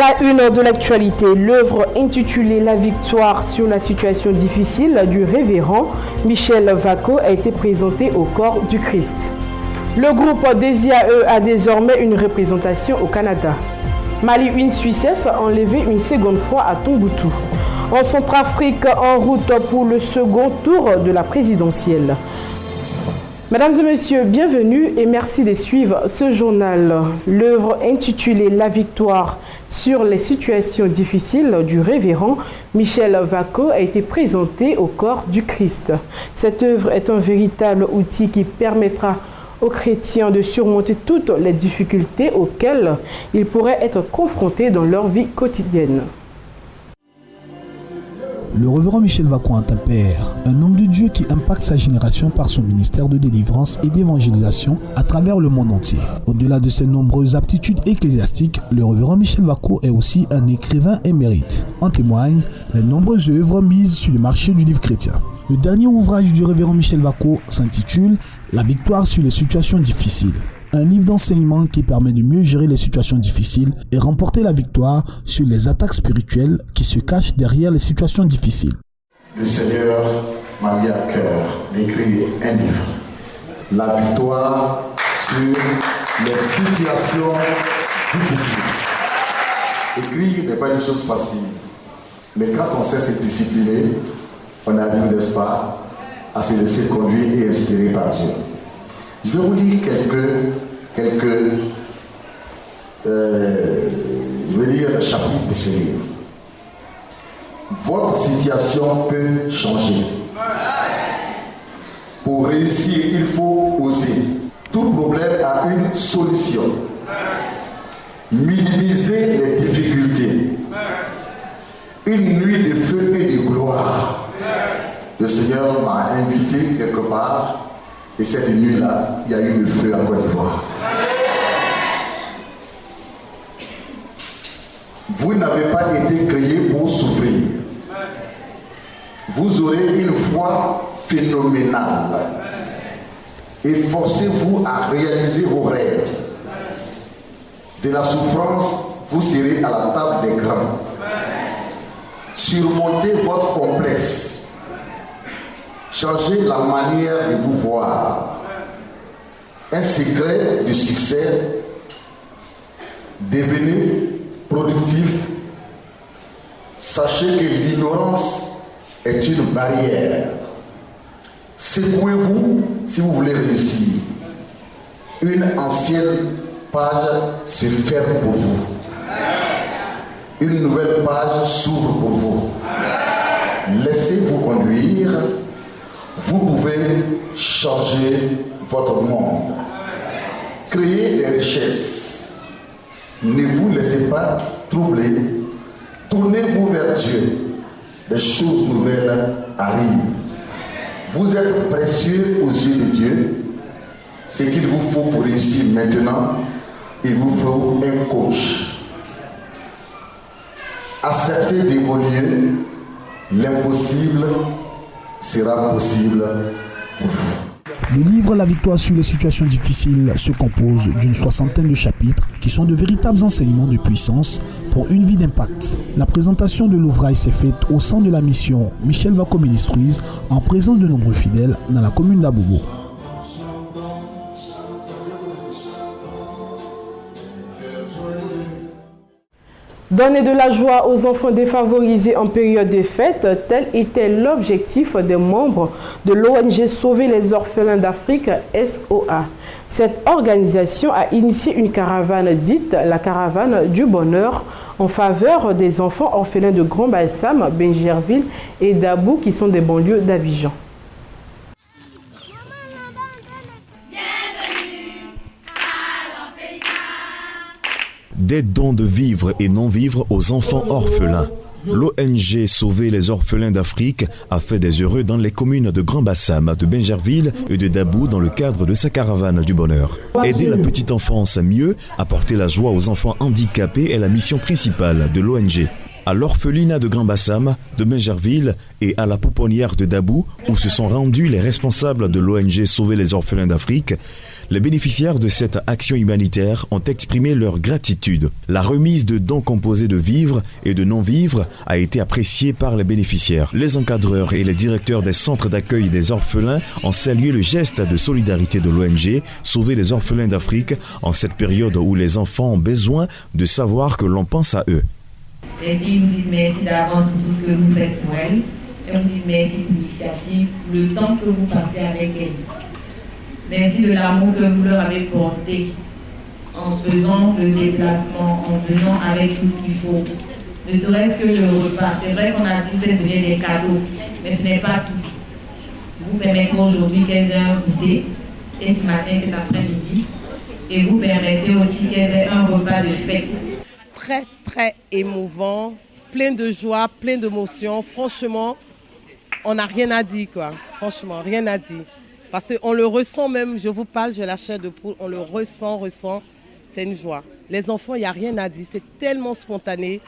la une de l'actualité, l'œuvre intitulée La victoire sur la situation difficile du révérend Michel Vako a été présentée au corps du Christ. Le groupe des IAE a désormais une représentation au Canada. Mali, une Suissesse enlevée une seconde fois à Tombouctou. En Centrafrique, en route pour le second tour de la présidentielle. Mesdames et messieurs, bienvenue et merci de suivre ce journal. L'œuvre intitulée La victoire sur les situations difficiles du révérend Michel Vako a été présentée au corps du Christ. Cette œuvre est un véritable outil qui permettra aux chrétiens de surmonter toutes les difficultés auxquelles ils pourraient être confrontés dans leur vie quotidienne. Le révérend Michel Vako est un père, un homme de Dieu qui impacte sa génération par son ministère de délivrance et d'évangélisation à travers le monde entier. Au-delà de ses nombreuses aptitudes ecclésiastiques, le révérend Michel Vako est aussi un écrivain émérite. En témoignent les nombreuses œuvres mises sur le marché du livre chrétien. Le dernier ouvrage du révérend Michel Vako s'intitule « La victoire sur les situations difficiles ». Un livre d'enseignement qui permet de mieux gérer les situations difficiles et remporter la victoire sur les attaques spirituelles qui se cachent derrière les situations difficiles. Le Seigneur m'a mis à cœur d'écrire un livre. La victoire sur les situations difficiles. Écrire n'est pas une chose facile. Mais quand on sait se discipliner, on arrive, n'est-ce pas, à se laisser conduire et inspirer par Dieu. Je vais vous lire quelques chapitres de ce livre. Votre situation peut changer. Pour réussir, il faut oser. Tout problème a une solution. Minimiser les difficultés. Une nuit de feu et de gloire. Le Seigneur m'a invité quelque part. Et cette nuit-là, il y a eu le feu en Côte d'Ivoire. Vous n'avez pas été créé pour souffrir. Vous aurez une foi phénoménale. Efforcez-vous à réaliser vos rêves. De la souffrance, vous serez à la table des grands. Surmontez votre complexe. Changez la manière de vous voir. Un secret du succès. Devenez productif. Sachez que l'ignorance est une barrière. Secouez-vous si vous voulez réussir. Une ancienne page se ferme pour vous. Une nouvelle page s'ouvre pour vous. Laissez-vous conduire. Vous pouvez changer votre monde. Créer des richesses. Ne vous laissez pas troubler. Tournez-vous vers Dieu. Des choses nouvelles arrivent. Vous êtes précieux aux yeux de Dieu. Ce qu'il vous faut pour réussir maintenant, il vous faut un coach. Acceptez d'évoluer. L'impossible sera possible pour vous. Le livre La victoire sur les situations difficiles se compose d'une 60aine de chapitres qui sont de véritables enseignements de puissance pour une vie d'impact. La présentation de l'ouvrage s'est faite au sein de la mission Michel Vako Ministries en présence de nombreux fidèles dans la commune d'Abobo. Donner de la joie aux enfants défavorisés en période de fête, tel était l'objectif des membres de l'ONG Sauver les orphelins d'Afrique, SOA. Cette organisation a initié une caravane dite la caravane du bonheur en faveur des enfants orphelins de Grand Balsam, Bingerville et Dabou qui sont des banlieues d'Abidjan. Des dons de vivres et non-vivres aux enfants orphelins. L'ONG Sauver les orphelins d'Afrique a fait des heureux dans les communes de Grand Bassam, de Bingerville et de Dabou dans le cadre de sa caravane du bonheur. Aider la petite enfance à mieux, apporter la joie aux enfants handicapés est la mission principale de l'ONG. À l'orphelinat de Grand Bassam, de Bingerville et à la pouponnière de Dabou, où se sont rendus les responsables de l'ONG Sauver les orphelins d'Afrique, Les bénéficiaires de cette action humanitaire ont exprimé leur gratitude. La remise de dons composés de vivres et de non-vivres a été appréciée par les bénéficiaires. Les encadreurs et les directeurs des centres d'accueil des orphelins ont salué le geste de solidarité de l'ONG Sauver les orphelins d'Afrique en cette période où les enfants ont besoin de savoir que l'on pense à eux. Les filles nous disent merci d'avance pour tout ce que vous faites pour elles. Elles nous disent merci pour l'initiative, pour le temps que vous passez avec elles. Merci de l'amour que vous leur avez porté en faisant le déplacement, en venant avec tout ce qu'il faut. Ne serait-ce que le repas. C'est vrai qu'on a dit de donner des cadeaux, mais ce n'est pas tout. Vous permettez aujourd'hui qu'elles aient un goûter, et ce matin, cet après-midi, et vous permettez aussi qu'elles aient un repas de fête. Très, très émouvant, plein de joie, plein d'émotions. Franchement, on n'a rien à dire, quoi. Franchement, rien à dire. Parce qu'on le ressent même, je vous parle, j'ai la chair de poule, on le ressent, c'est une joie. Les enfants, il n'y a rien à dire, c'est tellement spontané.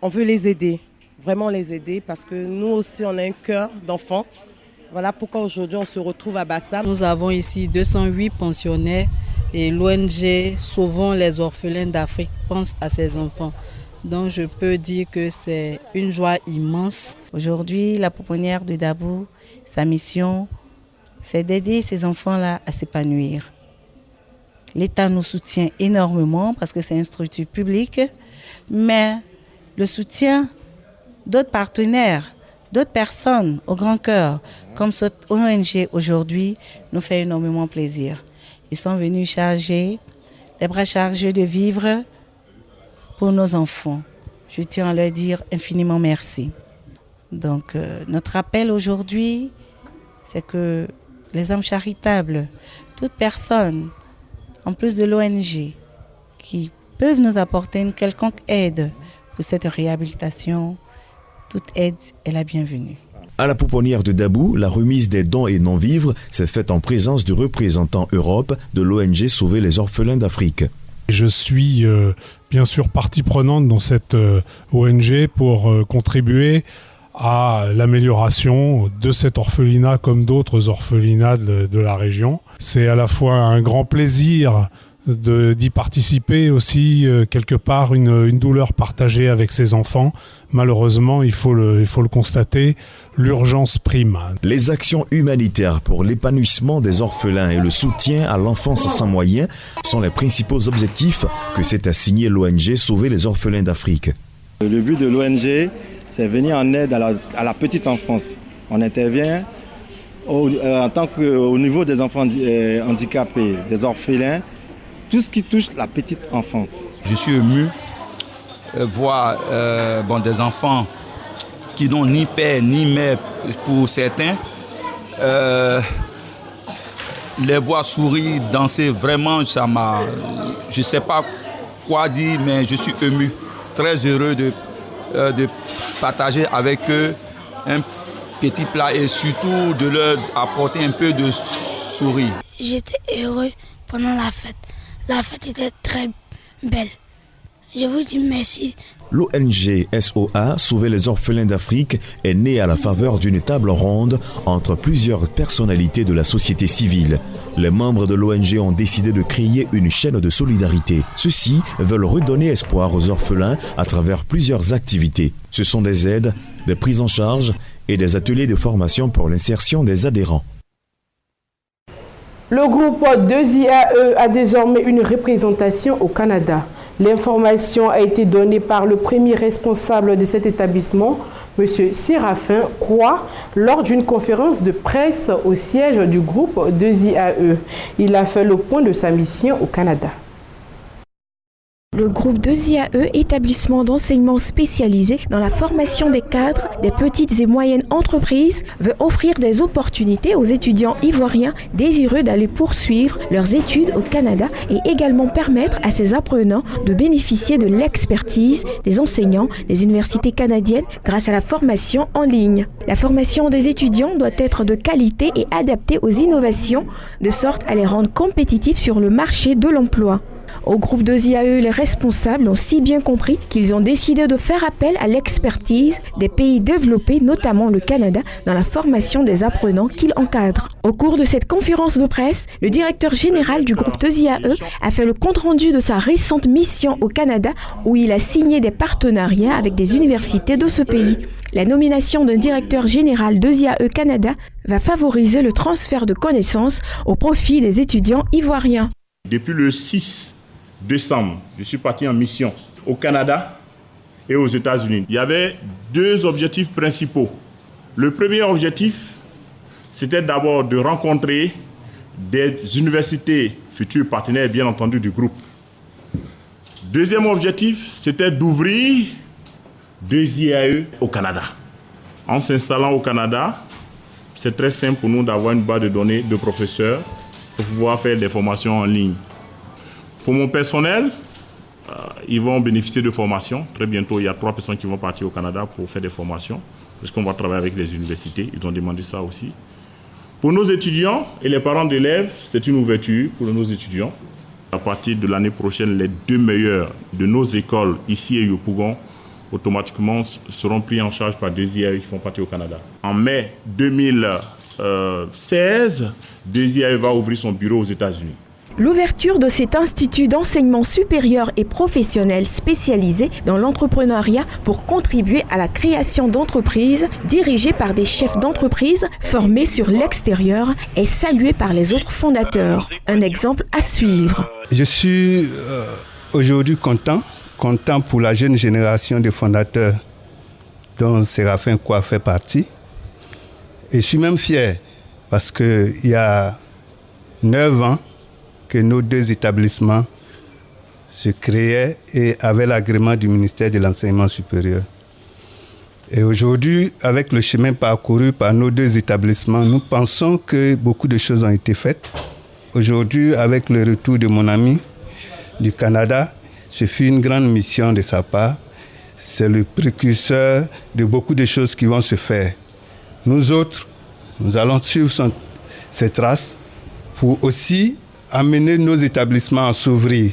On veut les aider, vraiment les aider, parce que nous aussi, on a un cœur d'enfant. Voilà pourquoi aujourd'hui, on se retrouve à Bassam. Nous avons ici 208 pensionnaires et l'ONG Sauvons les orphelins d'Afrique pense à ces enfants. Donc je peux dire que c'est une joie immense. Aujourd'hui, la pouponnière de Dabou, sa mission, c'est d'aider ces enfants-là à s'épanouir. L'État nous soutient énormément parce que c'est une structure publique, mais le soutien d'autres partenaires, d'autres personnes au grand cœur, comme cette ONG aujourd'hui, nous fait énormément plaisir. Ils sont venus charger, les bras chargés de vivre pour nos enfants. Je tiens à leur dire infiniment merci. Donc notre appel aujourd'hui, c'est que les âmes charitables, toute personne, en plus de l'ONG, qui peuvent nous apporter une quelconque aide pour cette réhabilitation, toute aide est la bienvenue. À la pouponnière de Dabou, la remise des dons et non-vivres s'est faite en présence du représentant Europe de l'ONG Sauver les orphelins d'Afrique. Je suis bien sûr partie prenante dans cette ONG pour contribuer à l'amélioration de cet orphelinat comme d'autres orphelinats de la région. C'est à la fois un grand plaisir d'y participer, aussi quelque part une douleur partagée avec ces enfants. Malheureusement, il faut le constater, l'urgence prime. Les actions humanitaires pour l'épanouissement des orphelins et le soutien à l'enfance sans moyens sont les principaux objectifs que s'est assigné l'ONG Sauver les orphelins d'Afrique. Le but de l'ONG, c'est venir en aide à la petite enfance. On intervient au niveau des enfants handicapés, des orphelins, tout ce qui touche la petite enfance. Je suis ému voir des enfants qui n'ont ni père ni mère pour certains. Les voir sourire, danser, vraiment, je ne sais pas quoi dire, mais je suis ému, très heureux de partager avec eux un petit plat et surtout de leur apporter un peu de sourire. J'étais heureux pendant la fête. La fête était très belle. Je vous dis merci. L'ONG SOA, Sauver les orphelins d'Afrique, est née à la faveur d'une table ronde entre plusieurs personnalités de la société civile. Les membres de l'ONG ont décidé de créer une chaîne de solidarité. Ceux-ci veulent redonner espoir aux orphelins à travers plusieurs activités. Ce sont des aides, des prises en charge et des ateliers de formation pour l'insertion des adhérents. Le groupe 2IAE a désormais une représentation au Canada. L'information a été donnée par le premier responsable de cet établissement, M. Séraphin Croix, lors d'une conférence de presse au siège du groupe 2IAE. Il a fait le point de sa mission au Canada. Le groupe 2IAE, établissement d'enseignement spécialisé dans la formation des cadres des petites et moyennes entreprises, veut offrir des opportunités aux étudiants ivoiriens désireux d'aller poursuivre leurs études au Canada et également permettre à ces apprenants de bénéficier de l'expertise des enseignants des universités canadiennes grâce à la formation en ligne. La formation des étudiants doit être de qualité et adaptée aux innovations de sorte à les rendre compétitifs sur le marché de l'emploi. Au groupe 2IAE, les responsables ont si bien compris qu'ils ont décidé de faire appel à l'expertise des pays développés, notamment le Canada, dans la formation des apprenants qu'ils encadrent. Au cours de cette conférence de presse, le directeur général du groupe 2IAE a fait le compte-rendu de sa récente mission au Canada où il a signé des partenariats avec des universités de ce pays. La nomination d'un directeur général 2IAE Canada va favoriser le transfert de connaissances au profit des étudiants ivoiriens. Depuis le 6 décembre, je suis parti en mission au Canada et aux États-Unis. Il y avait deux objectifs principaux. Le premier objectif, c'était d'abord de rencontrer des universités futures partenaires, bien entendu, du groupe. Deuxième objectif, c'était d'ouvrir 2IAE au Canada. En s'installant au Canada, c'est très simple pour nous d'avoir une base de données de professeurs pour pouvoir faire des formations en ligne. Pour mon personnel, ils vont bénéficier de formations. Très bientôt, il y a 3 personnes qui vont partir au Canada pour faire des formations, parce qu'on va travailler avec les universités. Ils ont demandé ça aussi. Pour nos étudiants et les parents d'élèves, c'est une ouverture pour nos étudiants. À partir de l'année prochaine, les 2 meilleurs de nos écoles, ici et Yopougon, automatiquement seront pris en charge par 2IAE qui font partir au Canada. En mai 2016, 2IAE va ouvrir son bureau aux États-Unis. L'ouverture de cet institut d'enseignement supérieur et professionnel spécialisé dans l'entrepreneuriat pour contribuer à la création d'entreprises dirigées par des chefs d'entreprise formés sur l'extérieur est saluée par les autres fondateurs. Un exemple à suivre. Je suis aujourd'hui content pour la jeune génération de fondateurs dont Séraphin Kouya fait partie. Et je suis même fier parce qu'il y a 9 ans que nos 2 établissements se créaient et avaient l'agrément du ministère de l'Enseignement supérieur. Et aujourd'hui, avec le chemin parcouru par nos 2 établissements, nous pensons que beaucoup de choses ont été faites. Aujourd'hui, avec le retour de mon ami du Canada, ce fut une grande mission de sa part. C'est le précurseur de beaucoup de choses qui vont se faire. Nous autres, nous allons suivre ses traces pour aussi amener nos établissements à s'ouvrir.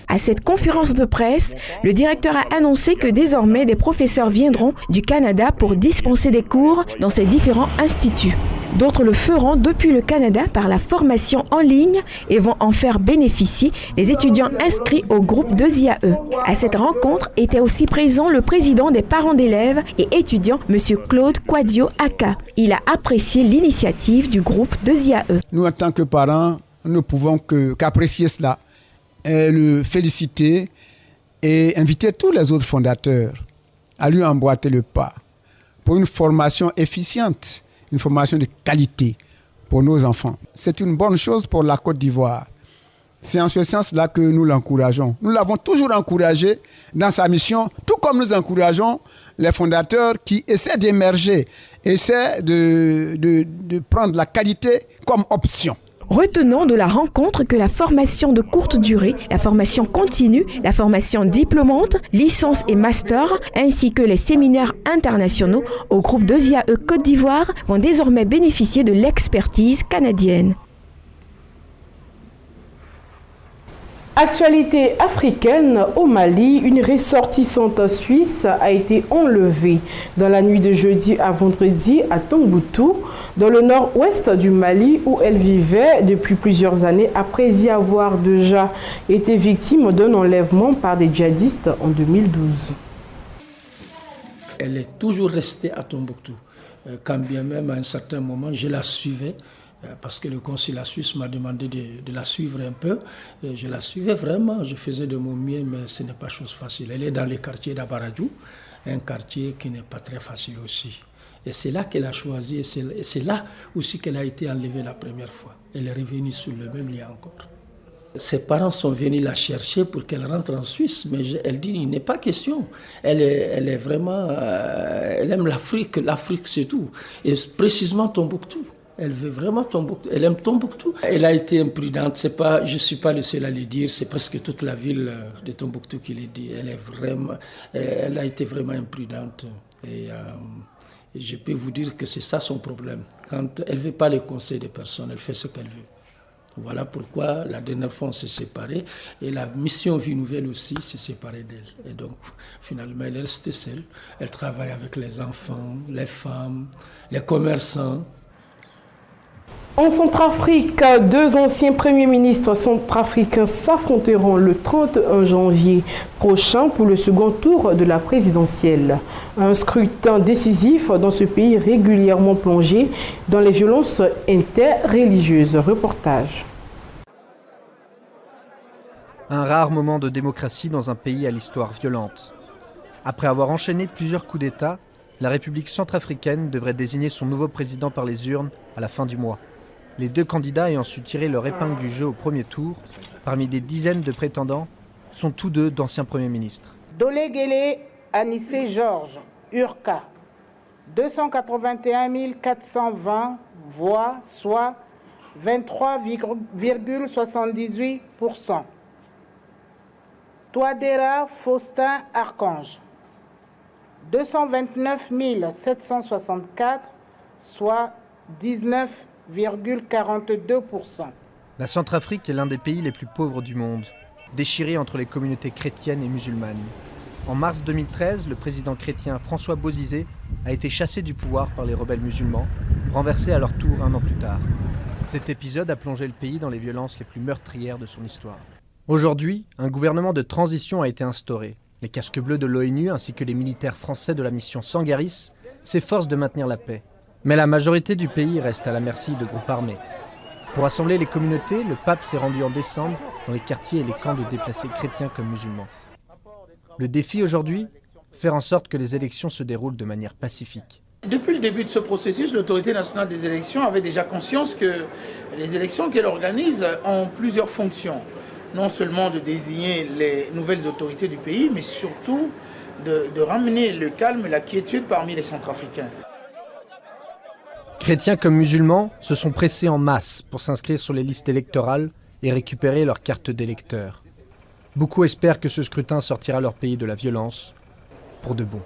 À cette conférence de presse, le directeur a annoncé que désormais des professeurs viendront du Canada pour dispenser des cours dans ces différents instituts. D'autres le feront depuis le Canada par la formation en ligne et vont en faire bénéficier les étudiants inscrits au groupe 2IAE. À cette rencontre était aussi présent le président des parents d'élèves et étudiants, M. Claude Kwadio Aka. Il a apprécié l'initiative du groupe 2IAE. Nous, en tant que parents, nous ne pouvons qu'apprécier cela, et le féliciter et inviter tous les autres fondateurs à lui emboîter le pas pour une formation efficiente, une formation de qualité pour nos enfants. C'est une bonne chose pour la Côte d'Ivoire. C'est en ce sens-là que nous l'encourageons. Nous l'avons toujours encouragé dans sa mission, tout comme nous encourageons les fondateurs qui essaient d'émerger, essaient de prendre la qualité comme option. Retenons de la rencontre que la formation de courte durée, la formation continue, la formation diplômante, licence et master, ainsi que les séminaires internationaux au groupe 2IAE Côte d'Ivoire vont désormais bénéficier de l'expertise canadienne. Actualité africaine, au Mali, une ressortissante suisse a été enlevée dans la nuit de jeudi à vendredi à Tombouctou, dans le nord-ouest du Mali, où elle vivait depuis plusieurs années après y avoir déjà été victime d'un enlèvement par des djihadistes en 2012. Elle est toujours restée à Tombouctou, quand bien même à un certain moment je la suivais. Parce que le consulat suisse m'a demandé de la suivre un peu. Et je la suivais vraiment, je faisais de mon mieux, mais ce n'est pas chose facile. Elle est dans le quartier d'Abaradjou, un quartier qui n'est pas très facile aussi. Et c'est là qu'elle a choisi, et c'est là aussi qu'elle a été enlevée la première fois. Elle est revenue sur le même lieu encore. Ses parents sont venus la chercher pour qu'elle rentre en Suisse, mais elle dit il n'est pas question. Elle est vraiment, elle aime l'Afrique c'est tout. Et précisément Tombouctou. Elle veut vraiment Tombouctou, elle aime Tombouctou. Elle a été imprudente, je ne suis pas le seul à le dire, c'est presque toute la ville de Tombouctou qui le dit. Elle a été vraiment imprudente. Et je peux vous dire que c'est ça son problème. Quand elle ne veut pas les conseils des personnes, elle fait ce qu'elle veut. Voilà pourquoi la dernière fois on s'est séparés et la mission Vie Nouvelle aussi s'est séparée d'elle. Et donc finalement elle est restée seule. Elle travaille avec les enfants, les femmes, les commerçants. En Centrafrique, 2 anciens premiers ministres centrafricains s'affronteront le 31 janvier prochain pour le second tour de la présidentielle. Un scrutin décisif dans ce pays régulièrement plongé dans les violences interreligieuses. Reportage. Un rare moment de démocratie dans un pays à l'histoire violente. Après avoir enchaîné plusieurs coups d'État, la République centrafricaine devrait désigner son nouveau président par les urnes à la fin du mois. Les 2 candidats ayant su tirer leur épingle du jeu au premier tour, parmi des dizaines de prétendants, sont tous 2 d'anciens premiers ministres. Dolegele Anissé Georges, Urca, 281 420 voix, soit 23,78%. Touadéra Faustin Archange, 229 764, soit 19,42%. La Centrafrique est l'un des pays les plus pauvres du monde, déchiré entre les communautés chrétiennes et musulmanes. En mars 2013, le président chrétien François Bozizé a été chassé du pouvoir par les rebelles musulmans, renversé à leur tour 1 an plus tard. Cet épisode a plongé le pays dans les violences les plus meurtrières de son histoire. Aujourd'hui, un gouvernement de transition a été instauré. Les casques bleus de l'ONU ainsi que les militaires français de la mission Sangaris s'efforcent de maintenir la paix. Mais la majorité du pays reste à la merci de groupes armés. Pour rassembler les communautés, le pape s'est rendu en décembre dans les quartiers et les camps de déplacés chrétiens comme musulmans. Le défi aujourd'hui, faire en sorte que les élections se déroulent de manière pacifique. Depuis le début de ce processus, l'autorité nationale des élections avait déjà conscience que les élections qu'elle organise ont plusieurs fonctions. Non seulement de désigner les nouvelles autorités du pays, mais surtout de ramener le calme et la quiétude parmi les Centrafricains. Chrétiens comme musulmans se sont pressés en masse pour s'inscrire sur les listes électorales et récupérer leur carte d'électeur. Beaucoup espèrent que ce scrutin sortira leur pays de la violence pour de bon.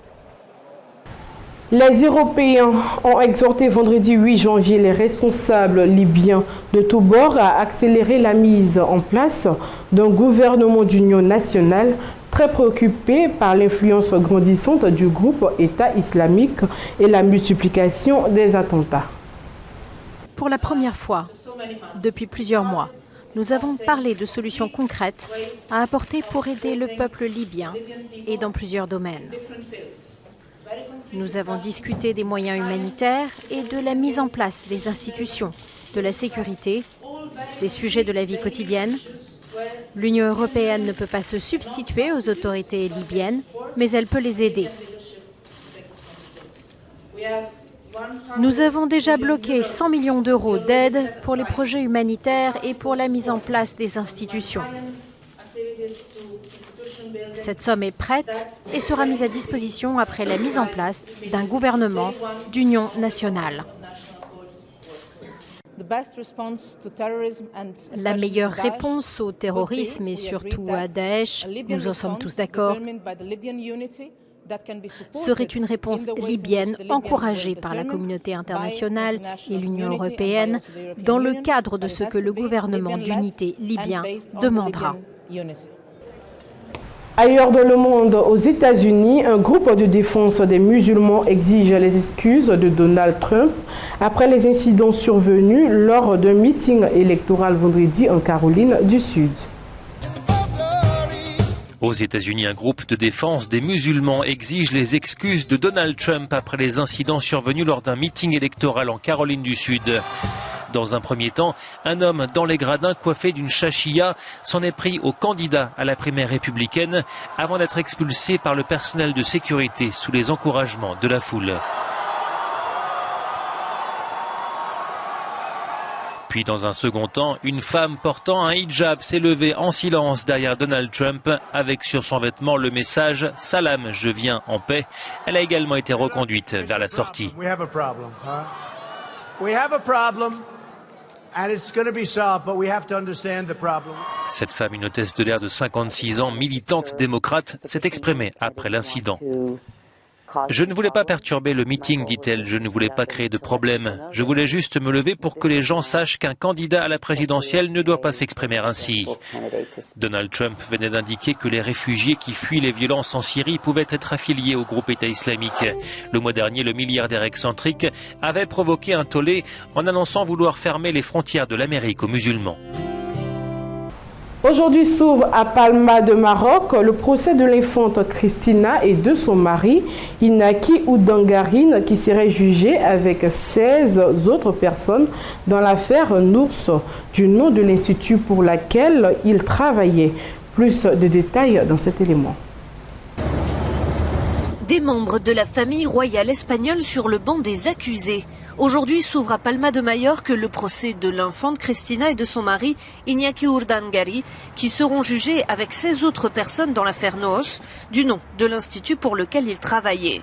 Les Européens ont exhorté vendredi 8 janvier les responsables libyens de tous bords à accélérer la mise en place d'un gouvernement d'union nationale très préoccupé par l'influence grandissante du groupe État islamique et la multiplication des attentats. Pour la première fois, depuis plusieurs mois, nous avons parlé de solutions concrètes à apporter pour aider le peuple libyen et dans plusieurs domaines. Nous avons discuté des moyens humanitaires et de la mise en place des institutions, de la sécurité, des sujets de la vie quotidienne. L'Union européenne ne peut pas se substituer aux autorités libyennes, mais elle peut les aider. Nous avons déjà bloqué 100 millions d'euros d'aide pour les projets humanitaires et pour la mise en place des institutions. Cette somme est prête et sera mise à disposition après la mise en place d'un gouvernement d'union nationale. La meilleure réponse au terrorisme et surtout à Daesh, nous en sommes tous d'accord, serait une réponse libyenne encouragée par la communauté internationale et l'Union européenne dans le cadre de ce que le gouvernement d'unité libyen demandera. Ailleurs dans le monde, aux États-Unis, un groupe de défense des musulmans exige les excuses de Donald Trump après les incidents survenus lors d'un meeting électoral vendredi en Caroline du Sud. Aux États-Unis, un groupe de défense des musulmans exige les excuses de Donald Trump après les incidents survenus lors d'un meeting électoral en Caroline du Sud. Dans un premier temps, un homme dans les gradins coiffé d'une chachia s'en est pris au candidat à la primaire républicaine avant d'être expulsé par le personnel de sécurité sous les encouragements de la foule. Puis dans un second temps, une femme portant un hijab s'est levée en silence derrière Donald Trump avec sur son vêtement le message « Salam, je viens en paix ». Elle a également été reconduite vers la sortie. Cette femme, une hôtesse de l'air de 56 ans, militante démocrate, s'est exprimée après l'incident. Je ne voulais pas perturber le meeting, dit-elle. Je ne voulais pas créer de problème. Je voulais juste me lever pour que les gens sachent qu'un candidat à la présidentielle ne doit pas s'exprimer ainsi. Donald Trump venait d'indiquer que les réfugiés qui fuient les violences en Syrie pouvaient être affiliés au groupe État islamique. Le mois dernier, le milliardaire excentrique avait provoqué un tollé en annonçant vouloir fermer les frontières de l'Amérique aux musulmans. Aujourd'hui s'ouvre à Palma de Maroc le procès de l'infante Cristina et de son mari, Inaki Oudangarine, qui serait jugé avec 16 autres personnes dans l'affaire Nours, du nom de l'institut pour laquelle il travaillait. Plus de détails dans cet élément. Des membres de la famille royale espagnole sur le banc des accusés. Aujourd'hui s'ouvre à Palma de Majorque le procès de l'infante Cristina et de son mari Iñaki Urdangari, qui seront jugés avec 16 autres personnes dans l'affaire Noos, du nom de l'institut pour lequel ils travaillaient.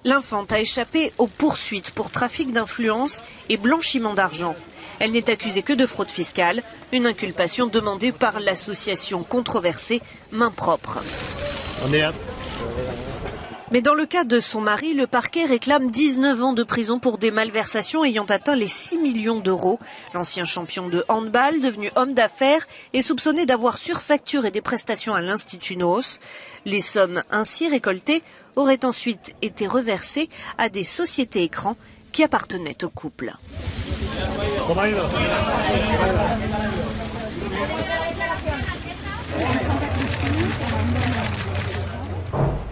L'infante a échappé aux poursuites pour trafic d'influence et blanchiment d'argent. Elle n'est accusée que de fraude fiscale, une inculpation demandée par l'association controversée Main Propre. Mais dans le cas de son mari, le parquet réclame 19 ans de prison pour des malversations ayant atteint les 6 millions d'euros. L'ancien champion de handball, devenu homme d'affaires, est soupçonné d'avoir surfacturé des prestations à l'Institut Noos. Les sommes ainsi récoltées auraient ensuite été reversées à des sociétés écrans qui appartenaient au couple.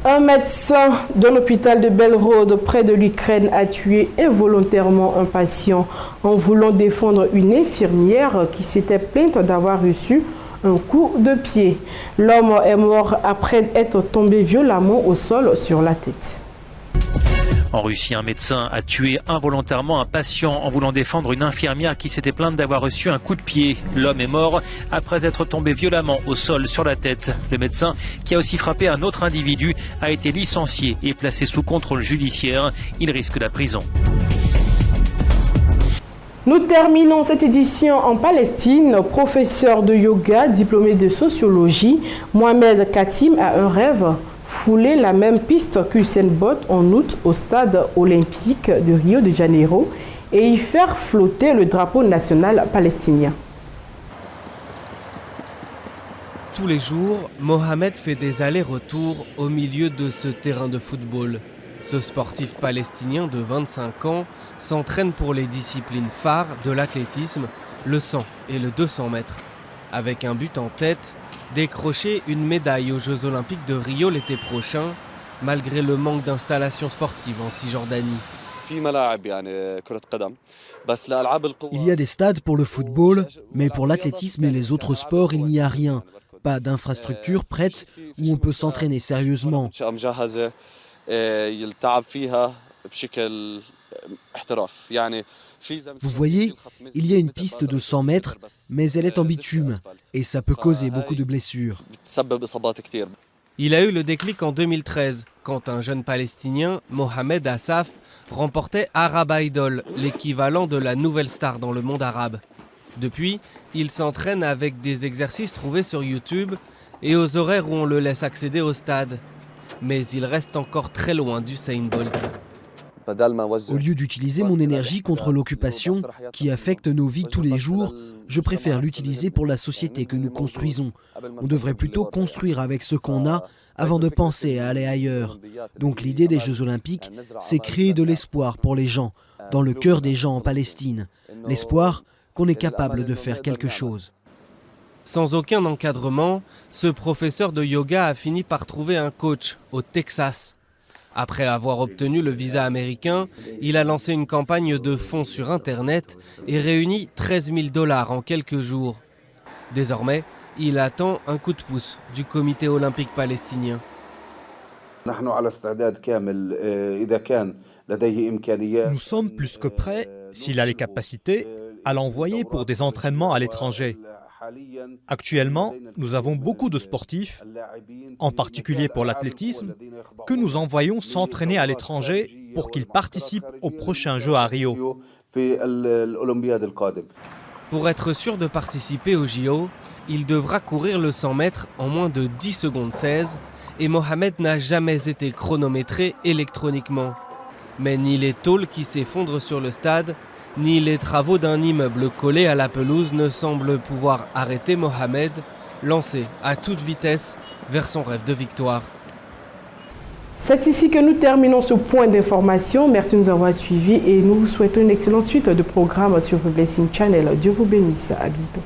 Un médecin d'un hôpital de Belrode près de l'Ukraine a tué involontairement un patient en voulant défendre une infirmière qui s'était plainte d'avoir reçu un coup de pied. L'homme est mort après être tombé violemment au sol sur la tête. En Russie, un médecin a tué involontairement un patient en voulant défendre une infirmière qui s'était plainte d'avoir reçu un coup de pied. L'homme est mort après être tombé violemment au sol sur la tête. Le médecin, qui a aussi frappé un autre individu, a été licencié et placé sous contrôle judiciaire. Il risque la prison. Nous terminons cette édition en Palestine. Professeur de yoga, diplômé de sociologie, Mohamed Katim a un rêve: fouler la même piste qu'Usain Bolt en août au stade olympique de Rio de Janeiro et y faire flotter le drapeau national palestinien. Tous les jours, Mohamed fait des allers-retours au milieu de ce terrain de football. Ce sportif palestinien de 25 ans s'entraîne pour les disciplines phares de l'athlétisme, le 100 et le 200 mètres. Avec un but en tête, décrocher une médaille aux Jeux Olympiques de Rio l'été prochain, malgré le manque d'installations sportives en Cisjordanie. Il y a des stades pour le football, mais pour l'athlétisme et les autres sports, il n'y a rien. Pas d'infrastructure prête où on peut s'entraîner sérieusement. Vous voyez, il y a une piste de 100 mètres, mais elle est en bitume et ça peut causer beaucoup de blessures. Il a eu le déclic en 2013, quand un jeune Palestinien, Mohamed Assaf, remportait Arab Idol, l'équivalent de la nouvelle star dans le monde arabe. Depuis, il s'entraîne avec des exercices trouvés sur YouTube et aux horaires où on le laisse accéder au stade. Mais il reste encore très loin d'Usain Bolt. Au lieu d'utiliser mon énergie contre l'occupation qui affecte nos vies tous les jours, je préfère l'utiliser pour la société que nous construisons. On devrait plutôt construire avec ce qu'on a avant de penser à aller ailleurs. Donc l'idée des Jeux Olympiques, c'est créer de l'espoir pour les gens, dans le cœur des gens en Palestine. L'espoir qu'on est capable de faire quelque chose. Sans aucun encadrement, ce professeur de yoga a fini par trouver un coach au Texas. Après avoir obtenu le visa américain, il a lancé une campagne de fonds sur Internet et réuni 13 000 $ en quelques jours. Désormais, il attend un coup de pouce du comité olympique palestinien. Nous sommes plus que prêts, s'il a les capacités, à l'envoyer pour des entraînements à l'étranger. Actuellement, nous avons beaucoup de sportifs, en particulier pour l'athlétisme, que nous envoyons s'entraîner à l'étranger pour qu'ils participent aux prochains Jeux à Rio. Pour être sûr de participer aux JO, il devra courir le 100 mètres en moins de 10 secondes 16 et Mohamed n'a jamais été chronométré électroniquement. Mais ni les tôles qui s'effondrent sur le stade, ni les travaux d'un immeuble collé à la pelouse ne semblent pouvoir arrêter Mohamed, lancé à toute vitesse vers son rêve de victoire. C'est ici que nous terminons ce point d'information. Merci de nous avoir suivis et nous vous souhaitons une excellente suite de programmes sur The Blessing Channel. Dieu vous bénisse. À bientôt.